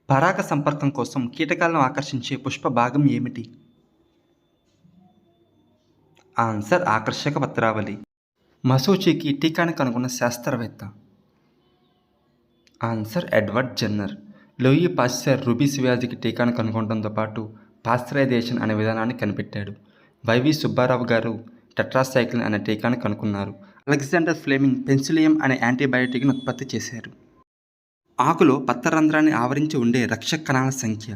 పరాగ సంపర్కం కోసం కీటకాలను ఆకర్షించే పుష్ప భాగం ఏమిటి? ఆన్సర్ ఆకర్షక పత్రావళి. మశూచికి టీకాను కనుగొన్న శాస్త్రవేత్త? Answer Edward Jenner. Louis Pasteur rabies వ్యాధికి టీకాను కనుగొనడంతో పాటు పాశ్చరైజేషన్ అనే విధానాన్ని కనిపెట్టాడు. వైవి సుబ్బారావు గారు టెట్రాసైక్లిన్ అనే టీకాను కనుక్కున్నారు. అలెగ్జాండర్ ఫ్లెమింగ్ పెన్సిలియం అనే యాంటీబయాటిక్ను ఉత్పత్తి చేశారు. ఆకులో పత్రరంధ్రాన్ని ఆవరించి ఉండే రక్షక కణాల సంఖ్య?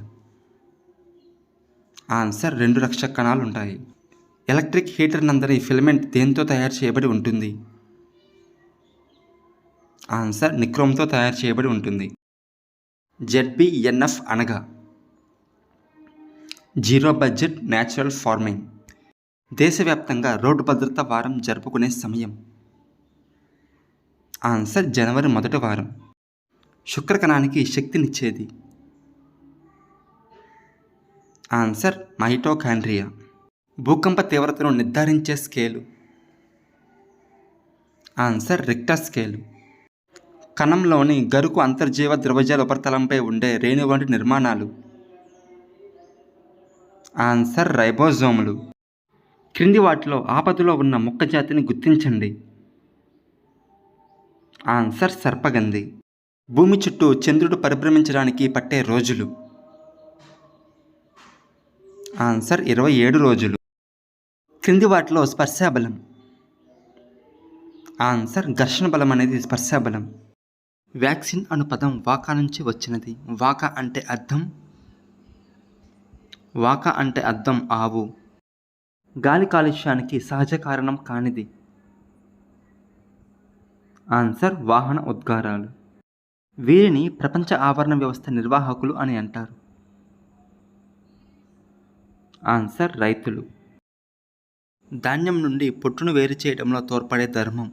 ఆన్సర్ 2 రక్షక కణాలు ఉంటాయి. ఎలక్ట్రిక్ హీటర్ నందరి ఫిలమెంట్ దేంతో తయారు చేయబడి ఉంటుంది? ఆన్సర్ నిక్రోమ్తో తయారు చేయబడి ఉంటుంది. ZBNF అనగా? Zero budget natural farming. దేశవ్యాప్తంగా రోడ్డు భద్రతా వారం జరుపుకునే సమయం? ఆన్సర్ జనవరి 1వ వారం. శుక్రకణానికి శక్తినిచ్చేది? Answer mitochondria. భూకంప తీవ్రతను నిర్ధారించే స్కేలు? Answer Richter scale. కణంలోని గరుకు అంతర్జీవ ద్రవజాల ఉపరితలంపై ఉండే రేణు వంటి నిర్మాణాలు? ఆన్సర్ రైబోజోములు. క్రింది వాటిలో ఆపదలో ఉన్న మొక్క జాతిని గుర్తించండి? ఆన్సర్ సర్పగంధి. భూమి చుట్టూ చంద్రుడు పరిభ్రమించడానికి పట్టే రోజులు? ఆన్సర్ 27 రోజులు. క్రింది వాటిలో స్పర్శాబలం? ఆన్సర్ ఘర్షణ బలం అనేది స్పర్శాబలం. వ్యాక్సిన్ అను పదం వాకా నుంచి వచ్చినది. వాకా అంటే అద్దం ఆవు. గాలి కాలుష్యానికి సహజ కారణం కానిది? ఆన్సర్ వాహన ఉద్గారాలు. వీరిని ప్రపంచ ఆవరణ వ్యవస్థ నిర్వాహకులు అని అంటారు? ఆన్సర్ రైతులు. ధాన్యం నుండి పొట్టును వేరు చేయడంలో తోడ్పడే ధర్మం?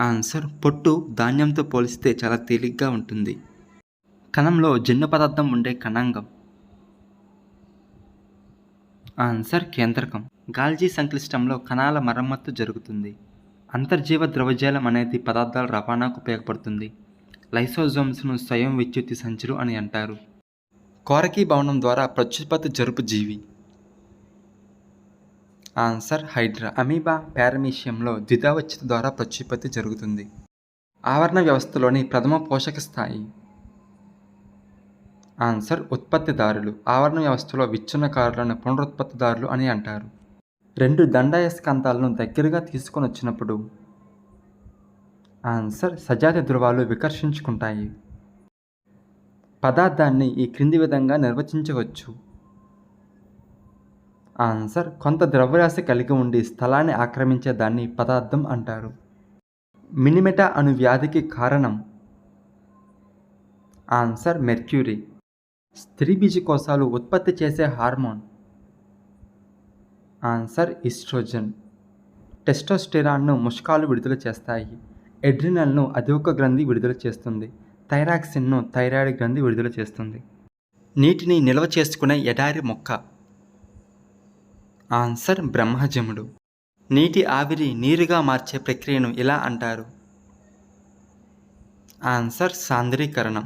ఆన్సర్ పొట్టు ధాన్యంతో పోలిస్తే చాలా తేలిగ్గా ఉంటుంది. కణంలో జన్యు పదార్థం ఉండే కణాంగం? ఆన్సర్ కేంద్రకం. గాల్జీ సంక్లిష్టంలో కణాల మరమ్మత్తు జరుగుతుంది. అంతర్జీవ ద్రవజాలం అనేది పదార్థాల రవాణాకు ఉపయోగపడుతుంది. లైసోజోమ్స్ను స్వయం విద్యుత్ సంచులు అని అంటారు. కోరకీ భవనం ద్వారా ప్రత్యుత్పత్తి జరుపు జీవి? ఆన్సర్ హైడ్రా. అమీబా పారమీషియంలో ద్విధావచ్ఛిత ద్వారా ప్రత్యుత్పత్తి జరుగుతుంది. ఆవరణ వ్యవస్థలోని ప్రథమ పోషక స్థాయి? ఆన్సర్ ఉత్పత్తిదారులు. ఆవరణ వ్యవస్థలో విచ్ఛిన్నకారులను పునరుత్పత్తిదారులు అని అంటారు. 2 దండాయస్కాంతాలను దగ్గరగా తీసుకొని వచ్చినప్పుడు? ఆన్సర్ సజాతి ధృవాలు వికర్షించుకుంటాయి. పదార్థాన్ని ఈ క్రింది విధంగా నిర్వచించవచ్చు? ఆన్సర్ కొంత ద్రవ్యరాశి కలిగి ఉండి స్థలాన్ని ఆక్రమించే దాన్ని పదార్థం అంటారు. మినిమెటా అను వ్యాధికి కారణం? Answer mercury. స్త్రీ బీజకోశాలు ఉత్పత్తి చేసే హార్మోన్? Answer estrogen. టెస్టోస్టెరాన్ను ముష్కాలు విడుదల చేస్తాయి. ఎడ్రినల్ను అధిక గ్రంథి విడుదల చేస్తుంది. థైరాక్సిన్ను థైరాయిడ్ గ్రంథి విడుదల చేస్తుంది. నీటిని నిల్వ చేసుకునే ఎడారి మొక్క? ఆన్సర్ బ్రహ్మజముడు. నీటి ఆవిరి నీరుగా మార్చే ప్రక్రియను ఇలా అంటారు? ఆన్సర్ సాంద్రీకరణం.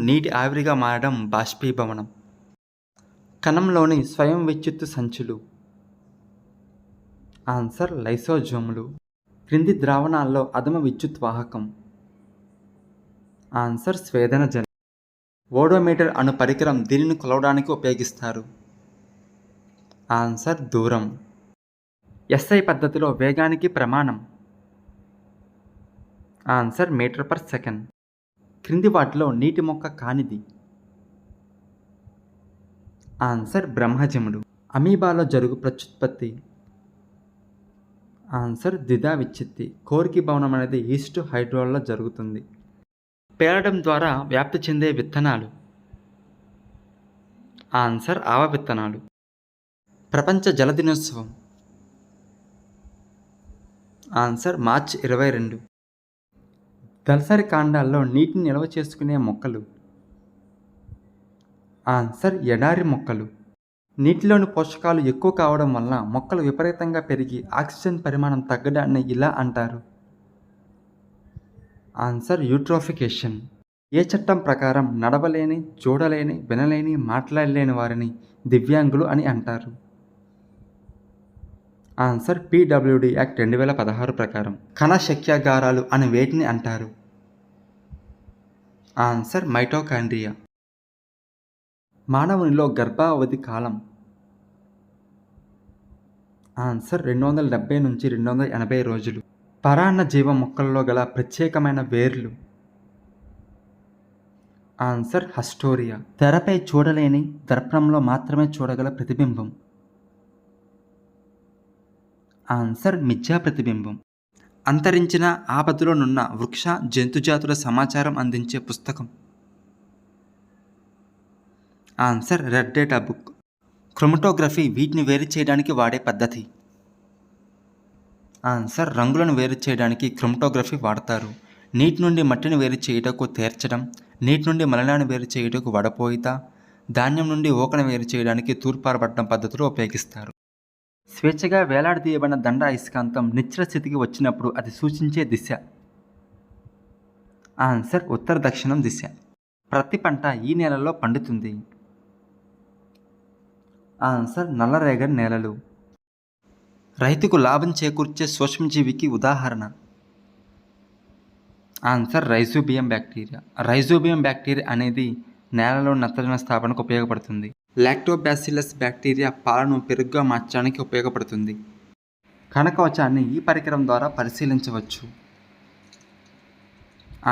నీటి ఆవిరిగా మారడం బాష్పీభవనం. కణంలోని స్వయం విద్యుత్తు సంచులు? ఆన్సర్ లైసోజోములు. క్రింది ద్రావణాల్లో అధమ విద్యుత్ వాహకం? ఆన్సర్ స్వేదనజనం. ఓడోమీటర్ అను పరికరం దీనిని కొలవడానికి ఉపయోగిస్తారు? ఆన్సర్ దూరం. SI పద్ధతిలో వేగానికి ప్రమాణం? ఆన్సర్ మీటర్/సెకండ్. క్రింది వాటిలో నీటి మొక్క కానిది? ఆన్సర్ బ్రహ్మజముడు. అమీబాలో జరుగు ప్రత్యుత్పత్తి? ఆన్సర్ ద్విధా విచ్ఛిత్తి. కోరికీ భవనం అనేది ఈస్ట్ హైడ్రోల్లో జరుగుతుంది. పేలడం ద్వారా వ్యాప్తి చెందే విత్తనాలు? ఆన్సర్ ఆవ విత్తనాలు. ప్రపంచ జల దినోత్సవం? ఆన్సర్ మార్చి 22. దళసరి కాండాల్లో నీటిని నిల్వ చేసుకునే మొక్కలు? ఆన్సర్ ఎడారి మొక్కలు. నీటిలోని పోషకాలు ఎక్కువ కావడం వలన మొక్కలు విపరీతంగా పెరిగి ఆక్సిజన్ పరిమాణం తగ్గడాన్ని ఇలా అంటారు? Answer eutrophication. ఏ చట్టం ప్రకారం నడవలేని, చూడలేని, వినలేని, మాట్లాడలేని వారిని దివ్యాంగులు అని అంటారు? ఆన్సర్ పీడబ్ల్యూడీ యాక్ట్ 2016 ప్రకారం. కణశక్యాగారాలు అని వేటిని అంటారు? Answer mitochondria. మానవునిలో గర్భావధి కాలం? ఆన్సర్ 270 నుంచి 280 రోజులు. పరాన్న జీవ మొక్కల్లో గల ప్రత్యేకమైన వేర్లు? Answer haustoria. తెరపై చూడలేని, దర్పణంలో మాత్రమే చూడగల ప్రతిబింబం? ఆన్సర్ మిథ్యా ప్రతిబింబం. అంతరించిన, ఆపదలోనున్న వృక్ష జంతుజాతుల సమాచారం అందించే పుస్తకం? Answer red data book. Chromatography వీటిని వేరు చేయడానికి వాడే పద్ధతి? ఆన్సర్ రంగులను వేరు చేయడానికి క్రోమటోగ్రఫీ వాడతారు. నీటి నుండి మట్టిని వేరు చేయుటకు తేర్చడం, నీటి నుండి మలినాన్ని వేరు చేయుటకు వడపోయిత, ధాన్యం నుండి ఊకను వేరు చేయడానికి తూర్పారబట్టడం పద్ధతులు ఉపయోగిస్తారు. స్వేచ్ఛగా వేలాడదీయబడిన దండ అయస్కాంతం నిశ్చల స్థితికి వచ్చినప్పుడు అది సూచించే దిశ? ఆన్సర్ ఉత్తర దక్షిణం దిశ. ప్రతి పంట ఈ నేలలో పండుతుంది? ఆన్సర్ నల్లరేగడి నేలలు. రైతుకు లాభం చేకూర్చే సూక్ష్మజీవికి ఉదాహరణ? Answer rhizobium bacteria. Rhizobium bacteria అనేది నేలలో నత్రజని స్థాపనకు ఉపయోగపడుతుంది. లాక్టోబాసిల్లస్ బ్యాక్టీరియా పాలను పెరుగుగా మార్చడానికి ఉపయోగపడుతుంది. కణకవచాన్ని ఈ పరికరం ద్వారా పరిశీలించవచ్చు?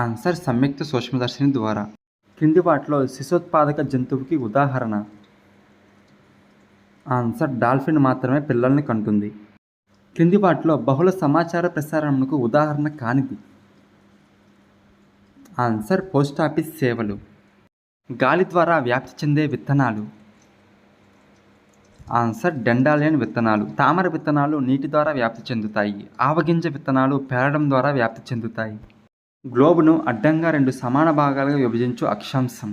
ఆన్సర్ సంయుక్త సూక్ష్మదర్శిని ద్వారా. క్రింది వాటిలో శిశోత్పాదక జంతువుకి ఉదాహరణ? ఆన్సర్ డాల్ఫిన్ మాత్రమే పిల్లల్ని కంటుంది. క్రింది వాటిలో బహుళ సమాచార ప్రసారణకు ఉదాహరణ కానిది? ఆన్సర్ పోస్టాఫీస్ సేవలు. గాలి ద్వారా వ్యాప్తి చెందే విత్తనాలు? ఆన్సర్ డెండాలియన్ విత్తనాలు. తామర విత్తనాలు నీటి ద్వారా వ్యాప్తి చెందుతాయి. ఆవగింజ విత్తనాలు పేరడం ద్వారా వ్యాప్తి చెందుతాయి. గ్లోబును అడ్డంగా 2 సమాన భాగాలుగా విభజించు అక్షాంశం?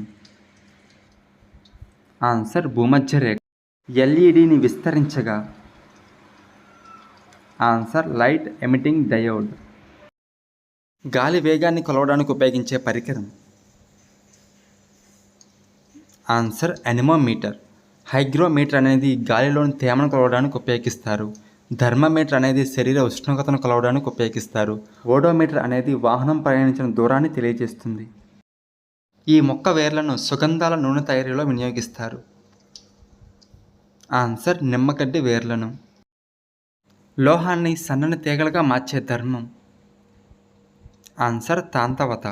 ఆన్సర్ భూమధ్యరేఖ. ఎల్ఈడిని విస్తరించగా? Answer light emitting diode. గాలి వేగాన్ని కొలవడానికి ఉపయోగించే పరికరం? Answer anemometer. హైగ్రోమీటర్ అనేది గాలిలోని తేమను కొలవడానికి ఉపయోగిస్తారు. థర్మామీటర్ అనేది శరీర ఉష్ణోగ్రతను కొలవడానికి ఉపయోగిస్తారు. ఓడోమీటర్ అనేది వాహనం ప్రయాణించిన దూరాన్ని తెలియజేస్తుంది. ఈ మొక్క వేర్లను సుగంధాల నూనె తయారీలో వినియోగిస్తారు? ఆన్సర్ నిమ్మగడ్డి వేర్లను. లోహాన్ని సన్నని తీగలుగా మార్చే ధర్మం? ఆన్సర్ తాంతవత.